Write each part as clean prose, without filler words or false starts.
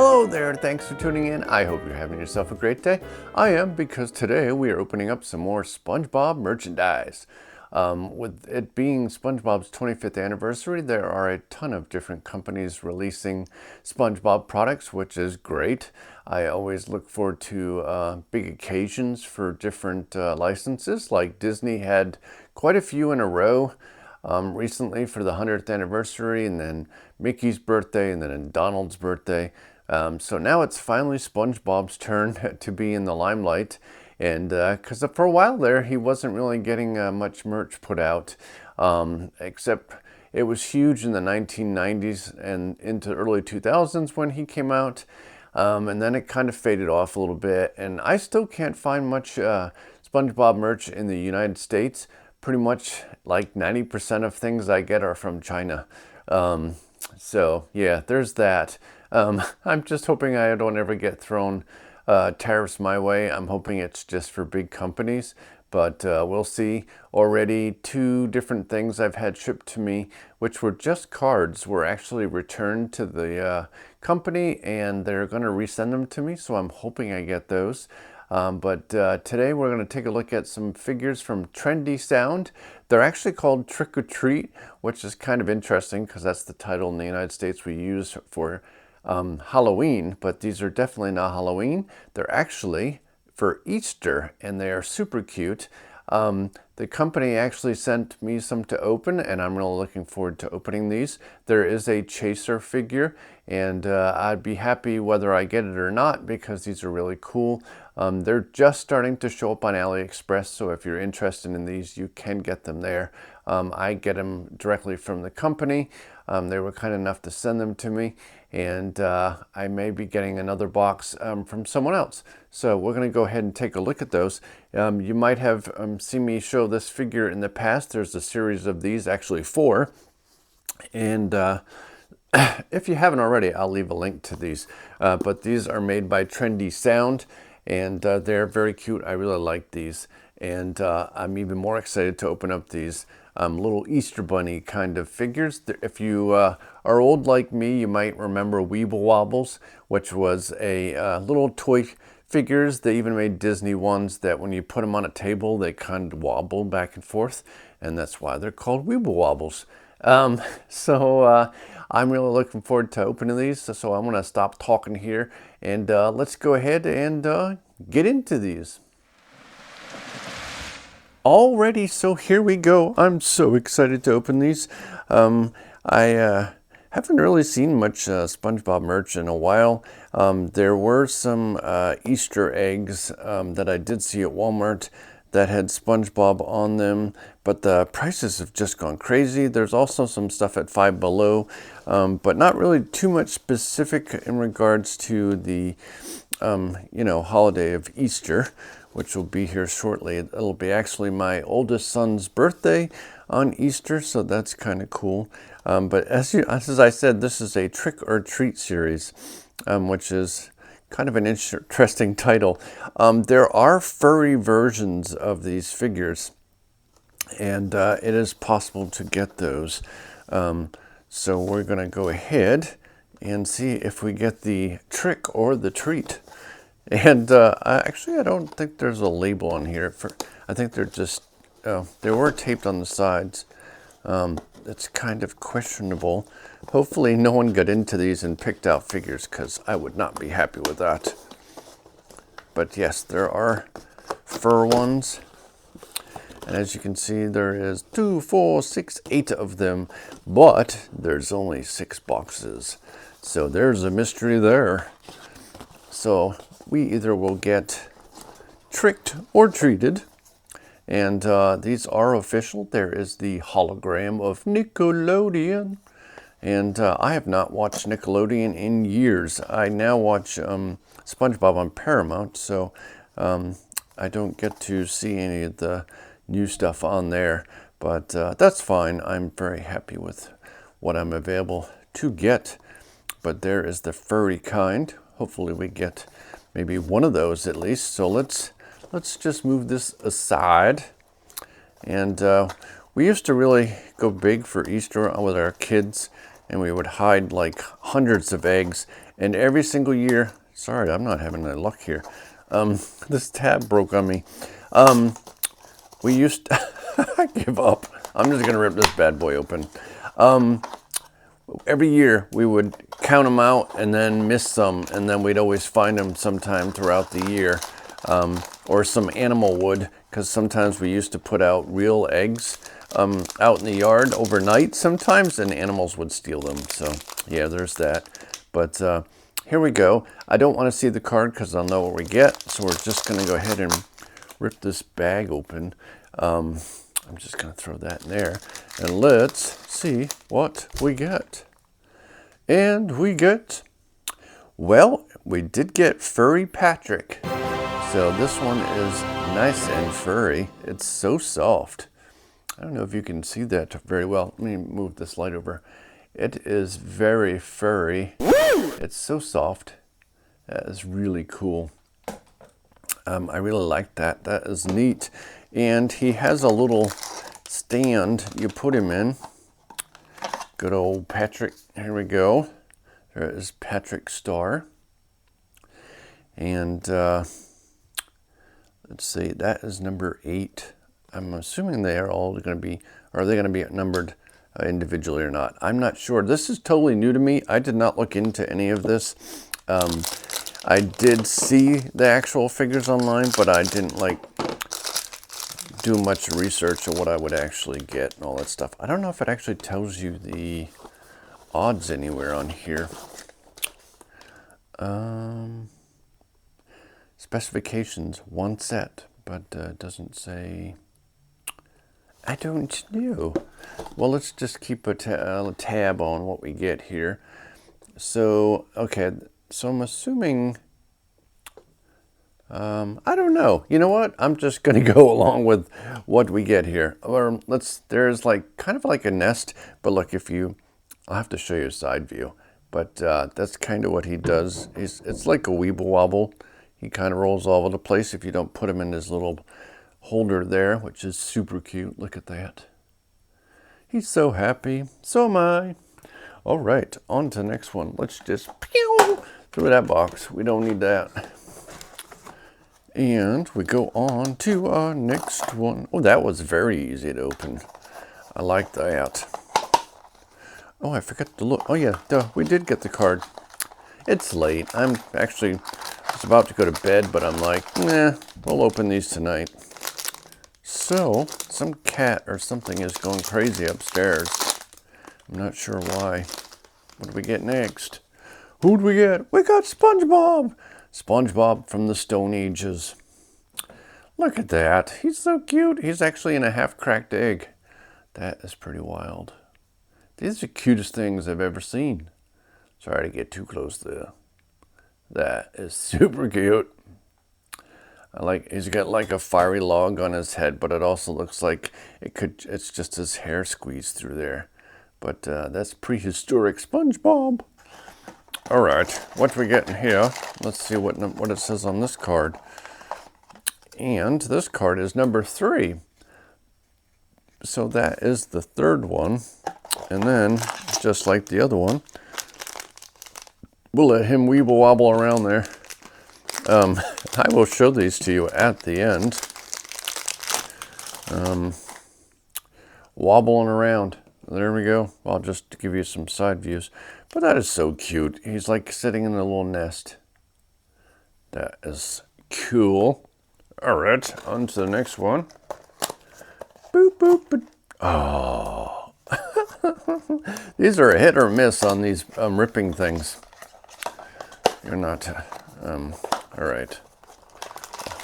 Hello there, thanks for tuning in. I hope you're having yourself a great day. I am, because today we are opening up some more SpongeBob merchandise. With it being SpongeBob's 25th anniversary, there are a ton of different companies releasing SpongeBob products, which is great. I always look forward to big occasions for different licenses, like Disney had quite a few in a row. Recently for the 100th anniversary, and then Mickey's birthday, and then Donald's birthday. So now it's finally SpongeBob's turn to be in the limelight, and because for a while there he wasn't really getting much merch put out, except it was huge in the 1990s and into early 2000s when he came out, and then it kind of faded off a little bit, and I still can't find much SpongeBob merch in the United States. Pretty much like 90% of things I get are from China. So yeah, there's that. I'm just hoping I don't ever get thrown tariffs my way. I'm hoping it's just for big companies, but we'll see. Already 2 different things I've had shipped to me, which were just cards, were actually returned to the company, and they're going to resend them to me, so I'm hoping I get those. But today we're going to take a look at some figures from Trendy Sound. They're actually called Trick or Treat, which is kind of interesting because that's the title in the United States we use for Halloween, but these are definitely not Halloween. They're actually for Easter, and they are super cute. The company actually sent me some to open, and I'm really looking forward to opening these. There is a chaser figure, and I'd be happy whether I get it or not, because these are really cool. They're just starting to show up on AliExpress, so if you're interested in these, you can get them there. I get them directly from the company. They were kind enough to send them to me, and I may be getting another box from someone else. So we're going to go ahead and take a look at those. You might have seen me show this figure in the past. There's a series of these, actually 4. And if you haven't already, I'll leave a link to these. But these are made by Trendy Sound, and they're very cute. I really like these. And I'm even more excited to open up these little Easter Bunny kind of figures. If you are old like me, you might remember Weeble Wobbles, which was a little toy figures. They even made Disney ones that when you put them on a table, they kind of wobble back and forth, and that's why they're called Weeble Wobbles. So I'm really looking forward to opening these, so I'm going to stop talking here, and let's go ahead and get into these. Alrighty, so here we go. I'm so excited to open these. I haven't really seen much SpongeBob merch in a while. There were some Easter eggs that I did see at Walmart that had SpongeBob on them, but the prices have just gone crazy. There's also some stuff at Five Below, but not really too much specific in regards to the holiday of Easter, which will be here shortly. It'll be actually my oldest son's birthday on Easter, so that's kind of cool. But as I said, this is a Trick or Treat series, which is kind of an interesting title. There are furry versions of these figures, and it is possible to get those. So we're going to go ahead and see if we get the trick or the treat. And actually, I don't think there's a label on here. I think they're just, they were taped on the sides. It's kind of questionable. Hopefully no one got into these and picked out figures, because I would not be happy with that. But yes, there are fur ones. And as you can see, there is 2, 4, 6, 8 of them, but there's only 6 boxes. So there's a mystery there. So we either will get tricked or treated. And these are official. There is the hologram of Nickelodeon. And I have not watched Nickelodeon in years. I now watch SpongeBob on Paramount, so I don't get to see any of the new stuff on there. But that's fine. I'm very happy with what I'm available to get. But there is the furry kind. Hopefully we get maybe one of those at least. So let's just move this aside. And we used to really go big for Easter with our kids, and we would hide like hundreds of eggs And every single year, sorry, I'm not having any luck here. This tab broke on me. We used to, I give up. I'm just gonna rip this bad boy open. Every year we would count them out and then miss some, and then we'd always find them sometime throughout the year. Or some animal would, because sometimes we used to put out real eggs out in the yard overnight sometimes, and animals would steal them. So yeah, there's that. But here we go. I don't want to see the card because I'll know what we get, so we're just going to go ahead and rip this bag open. I'm just going to throw that in there, and let's see what we get. And we get, well, we did get Furry Patrick. So this one is nice and furry. It's so soft. I don't know if you can see that very well. Let me move this light over. It is very furry. It's so soft. That is really cool. I really like that. That is neat. And he has a little stand you put him in. Good old Patrick. Here we go. There is Patrick Star. And let's see, that is number 8. I'm assuming they are all going to be, are they going to be numbered individually or not? I'm not sure. This is totally new to me. I did not look into any of this. I did see the actual figures online, but I didn't like do much research on what I would actually get and all that stuff. I don't know if it actually tells you the odds anywhere on here. Specifications, 1 set, but it doesn't say. I don't know. Well, let's just keep a tab on what we get here. So, okay, so I'm assuming, I don't know. You know what? I'm just going to go along with what we get here. Or there's like kind of like a nest, but look, I'll have to show you a side view. But that's kind of what he does. It's like a weeble wobble. He kind of rolls all over the place if you don't put him in his little holder there, which is super cute. Look at that. He's so happy. So am I. All right, on to the next one. Let's just pew through that box. We don't need that. And we go on to our next one. Oh, that was very easy to open. I like that. Oh, I forgot to look. Oh yeah, duh, we did get the card. It's late. I'm actually was about to go to bed, but I'm like, nah, we'll open these tonight. So, some cat or something is going crazy upstairs. I'm not sure why. What do we get next? Who'd we get? We got SpongeBob! SpongeBob from the Stone Ages. Look at that. He's so cute. He's actually in a half-cracked egg. That is pretty wild. These are the cutest things I've ever seen. Sorry to get too close there. That is super cute. He's got like a fiery log on his head, but it also looks like it's just his hair squeezed through there. But that's prehistoric SpongeBob. All right, what we get in here? Let's see what it says on this card. And this card is number 3. So that is the 3rd one. And then, just like the other one, we'll let him weeble wobble around there. I will show these to you at the end. Wobbling around. There we go. I'll just give you some side views. But that is so cute. He's like sitting in a little nest. That is cool. All right, on to the next one. Boop, boop, boop. Oh. These are a hit or miss on these ripping things. You're not. All right.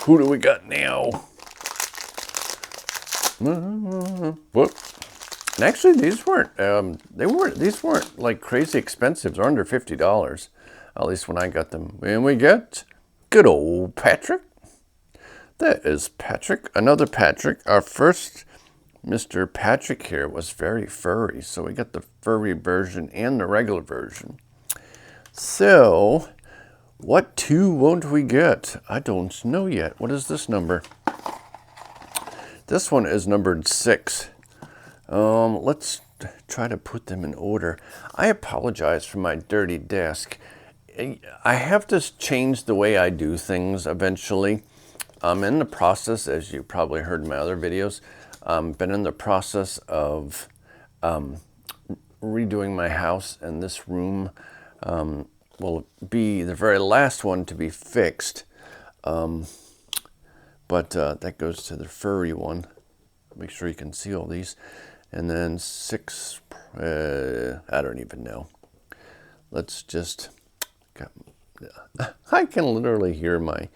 Who do we got now? Whoop. And actually, these weren't. These weren't like crazy expensive. They're under $50. At least when I got them. And we get good old Patrick. That is Patrick. Another Patrick. Our first Mr. Patrick here was very furry. So we got the furry version and the regular version. So, what 2 won't we get? I don't know yet. What is this number? This one is numbered 6. Let's try to put them in order. I apologize for my dirty desk. I have to change the way I do things eventually. I'm in the process, as you probably heard in my other videos, been in the process of redoing my house, and this room will be the very last one to be fixed. But that goes to the furry one. Make sure you can see all these. And then 6, I don't even know. Let's just, I can literally hear my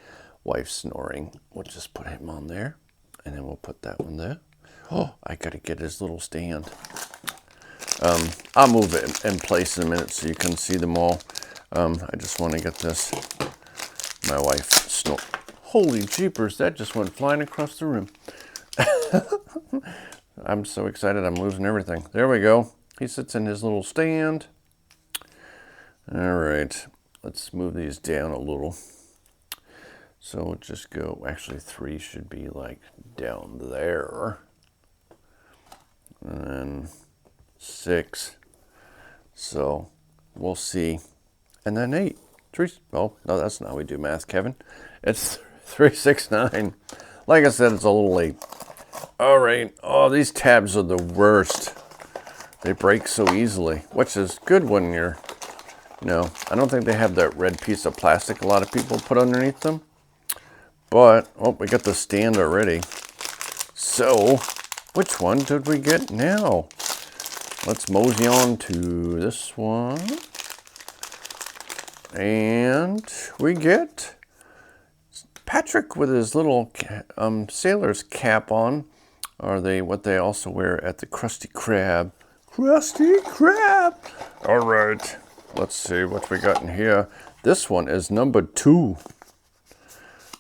wife snoring. We'll just put him on there, and then we'll put that one there. Oh, I gotta get his little stand. I'll move it in place in a minute so you can see them all. I just want to get this. My wife snore. Holy jeepers, that just went flying across the room. I'm so excited, I'm losing everything. There we go. He sits in his little stand. All right, let's move these down a little. So we'll just go, actually 3 should be like down there. And then 6. So we'll see. And then 8. 3, oh, no, that's not how we do math, Kevin. It's 3, 6, 9. Like I said, it's a little late. All right. Oh, these tabs are the worst. They break so easily, which is good when you're, I don't think they have that red piece of plastic a lot of people put underneath them. But, oh, we got the stand already. So, which one did we get now? Let's mosey on to this one. And we get Patrick with his little sailor's cap on. Are they what they also wear at the Krusty Krab? Krusty Krab! All right, let's see what we got in here. This one is number 2.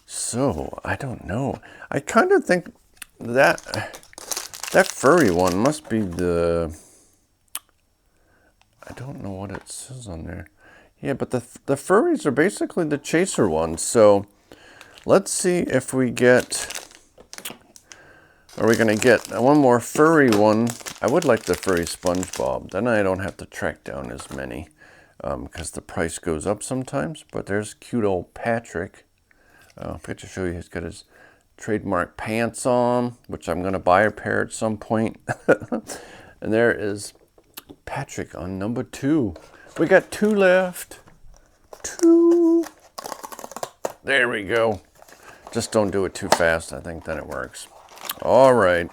So, I don't know. I kind of think that furry one must be the... I don't know what it says on there. Yeah, but the furries are basically the chaser ones. So, let's see if we get... Are we going to get one more furry one? I would like the furry SpongeBob. Then I don't have to track down as many. Because the price goes up sometimes. But there's cute old Patrick. I forgot to show you, he's got his trademark pants on, which I'm going to buy a pair at some point. And there is Patrick on number 2. We got 2 left. 2. There we go. Just don't do it too fast. I think then it works. All right.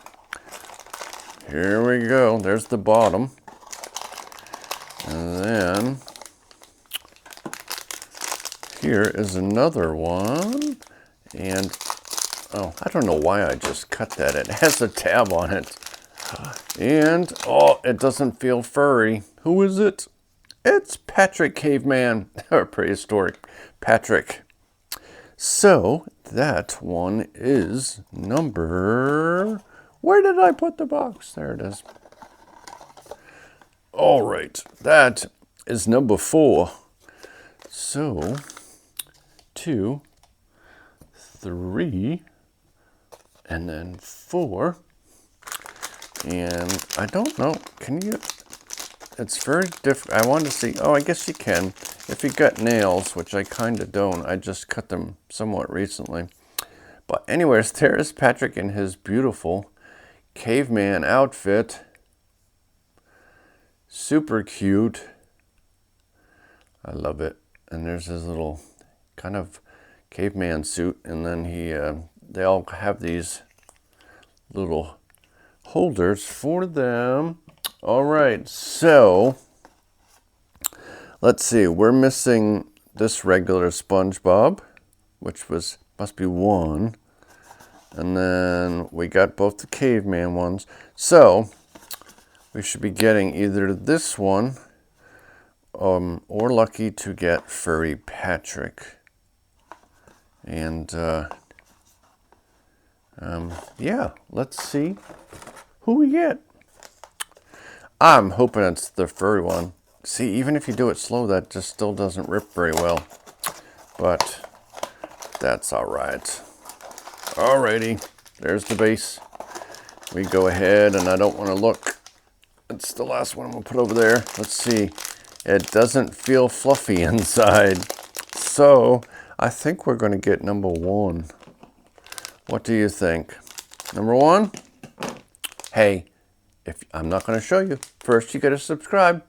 Here we go. There's the bottom. And then here is another one. And, oh, I don't know why I just cut that. It has a tab on it. And, oh, it doesn't feel furry. Who is it? It's Patrick Caveman, or prehistoric Patrick. So, that one is number... Where did I put the box? There it is. All right, that is number 4. So, 2, 3, and then 4. And I don't know, can you... It's very different. I wanted to see, oh, I guess you can. If you got nails, which I kind of don't. I just cut them somewhat recently. But anyways, there is Patrick in his beautiful caveman outfit. Super cute. I love it. And there's his little kind of caveman suit. And then they all have these little holders for them. All right, so let's see. We're missing this regular SpongeBob, which must be 1. And then we got both the caveman ones. So we should be getting either this one or lucky to get furry Patrick. And yeah, let's see who we get. I'm hoping it's the furry one. See, even if you do it slow, that just still doesn't rip very well. But that's all right. Alrighty, there's the base. We go ahead, and I don't want to look. It's the last one we'll put over there. Let's see. It doesn't feel fluffy inside. So I think we're going to get number 1. What do you think? Number 1? Hey, if I'm not going to show you. First, you got to subscribe.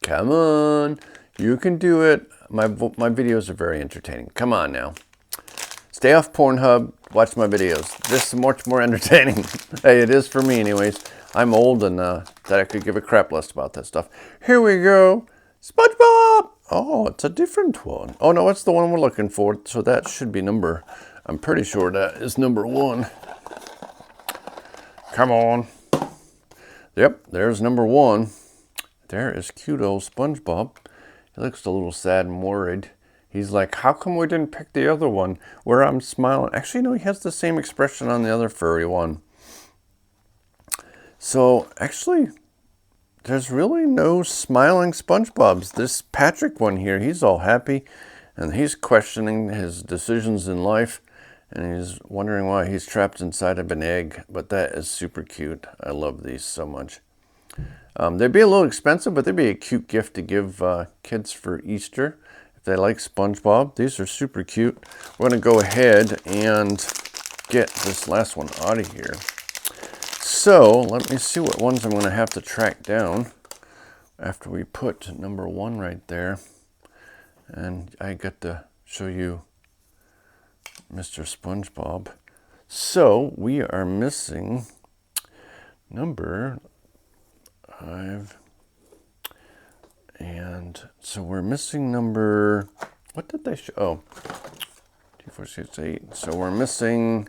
Come on. You can do it. My videos are very entertaining. Come on now. Stay off Pornhub. Watch my videos. This is much more entertaining. Hey, it is for me anyways. I'm old and that I could give a crap less about that stuff. Here we go. SpongeBob! Oh, it's a different one. Oh, no, it's the one we're looking for. So that should be number... I'm pretty sure that is number 1. Come on. Yep, there's number 1. There is cute old SpongeBob. He looks a little sad and worried. He's like, how come we didn't pick the other one where I'm smiling? Actually, no, he has the same expression on the other furry one. So, actually, there's really no smiling SpongeBobs. This Patrick one here, he's all happy, and he's questioning his decisions in life, and he's wondering why he's trapped inside of an egg. But that is super cute. I love these so much. They'd be a little expensive, but they'd be a cute gift to give kids for Easter if they like SpongeBob. These are super cute. We're going to go ahead and get this last one out of here. So let me see what ones I'm going to have to track down after we put number 1 right there. And I get to show you Mr. SpongeBob. So we are missing number 5. And so we're missing number, what did they show? Oh, 2, 4, 6, 8. So we're missing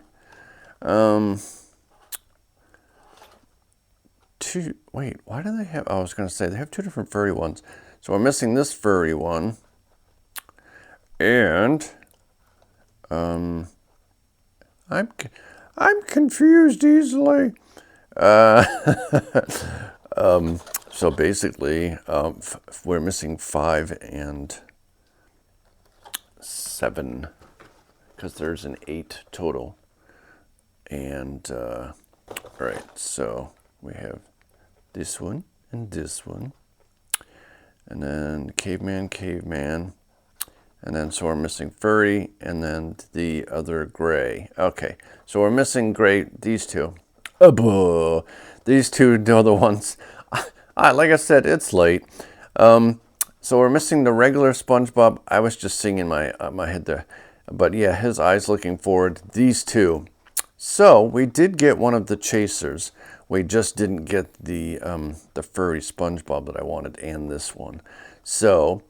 2. Wait, why do they have, oh, I was going to say they have 2 different furry ones. So we're missing this furry one. And I'm confused easily. So basically, we're missing 5 and 7 because there's an 8 total. And all right, so we have this one and this one, and then caveman, and then so we're missing furry, and then the other gray. Okay, so we're missing gray, these 2. These 2 are the ones. Like I said, it's late. So we're missing the regular SpongeBob. I was just seeing in my head there. But yeah, his eyes looking forward. These 2. So we did get one of the chasers. We just didn't get the furry SpongeBob that I wanted, and this one. So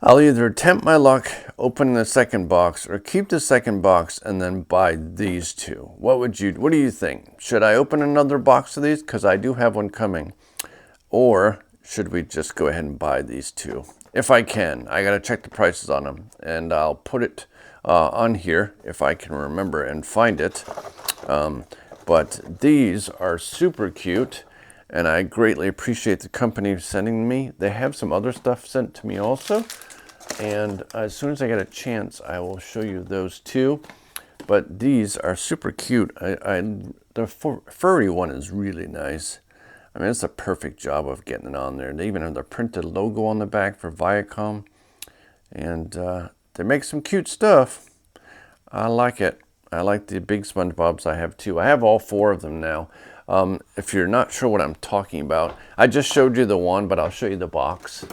I'll either attempt my luck opening the second box or keep the second box and then buy these 2. What do you think? Should I open another box of these? Because I do have one coming. Or should we just go ahead and buy these 2? If I can. I got to check the prices on them. And I'll put it on here if I can remember and find it. But these are super cute. And I greatly appreciate the company sending me. They have some other stuff sent to me also. And as soon as I get a chance, I will show you those 2. But these are super cute. The furry one is really nice. I mean, it's a perfect job of getting it on there. They even have the printed logo on the back for Viacom. And they make some cute stuff. I like it. I like the big SpongeBobs. I have 2. I have all 4 of them now. If you're not sure what I'm talking about, I just showed you the one, but I'll show you the box.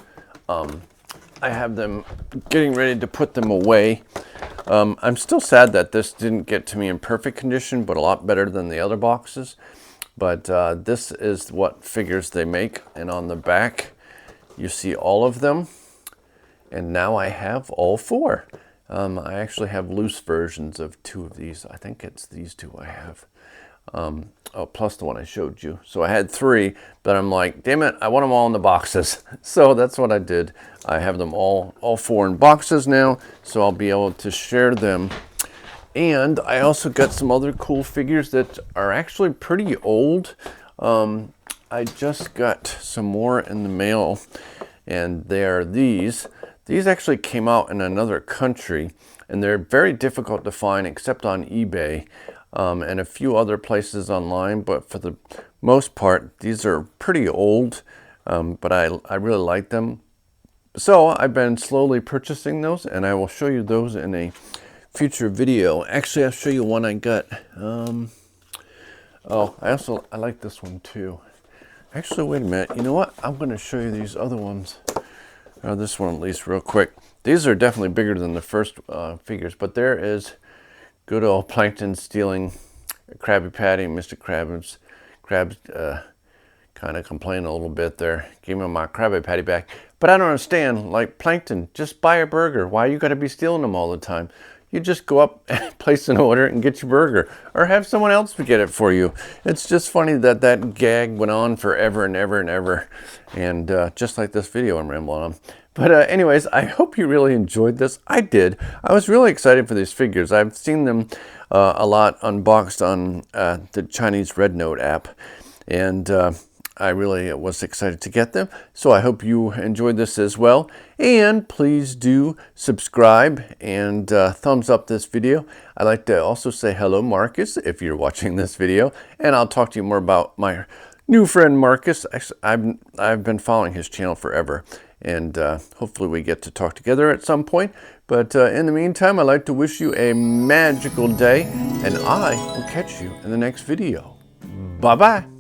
I have them getting ready to put them away. I'm still sad that this didn't get to me in perfect condition, but a lot better than the other boxes. But this is what figures they make. And on the back, you see all of them. And now I have all 4. I actually have loose versions of 2 of these. I think it's these 2 I have. Plus the one I showed you. So I had 3, but I'm like, damn it, I want them all in the boxes. So that's what I did. I have them all 4 in boxes now, so I'll be able to share them. And I also got some other cool figures that are actually pretty old. I just got some more in the mail, and they are these. These actually came out in another country, and they're very difficult to find except on eBay. And a few other places online, but for the most part, these are pretty old. but I really like them. So I've been slowly purchasing those, and I will show you those in a future video. Actually, I'll show you one I got. Oh, I like this one too. Actually, wait a minute. You know what? I'm going to show you these other ones. This one at least real quick. These are definitely bigger than the first figures, but there is good old Plankton stealing Krabby Patty. Mr. Krabs kind of complaining a little bit there. Gave me my Krabby Patty back. But I don't understand, like, Plankton, just buy a burger. Why you got to be stealing them all the time? You just go up and place an order and get your burger, or have someone else get it for you. It's just funny that that gag went on forever and ever and ever, and just like this video I'm rambling on. But anyways, I hope you really enjoyed this. I did. I was really excited for these figures. I've seen them a lot unboxed on the Chinese Red Note app, and I really was excited to get them. So I hope you enjoyed this as well. And please do subscribe and thumbs up this video. I'd like to also say hello, Marcus, if you're watching this video. And I'll talk to you more about my new friend, Marcus. Actually, I've been following his channel forever. And hopefully we get to talk together at some point. But in the meantime, I'd like to wish you a magical day. And I will catch you in the next video. Bye-bye.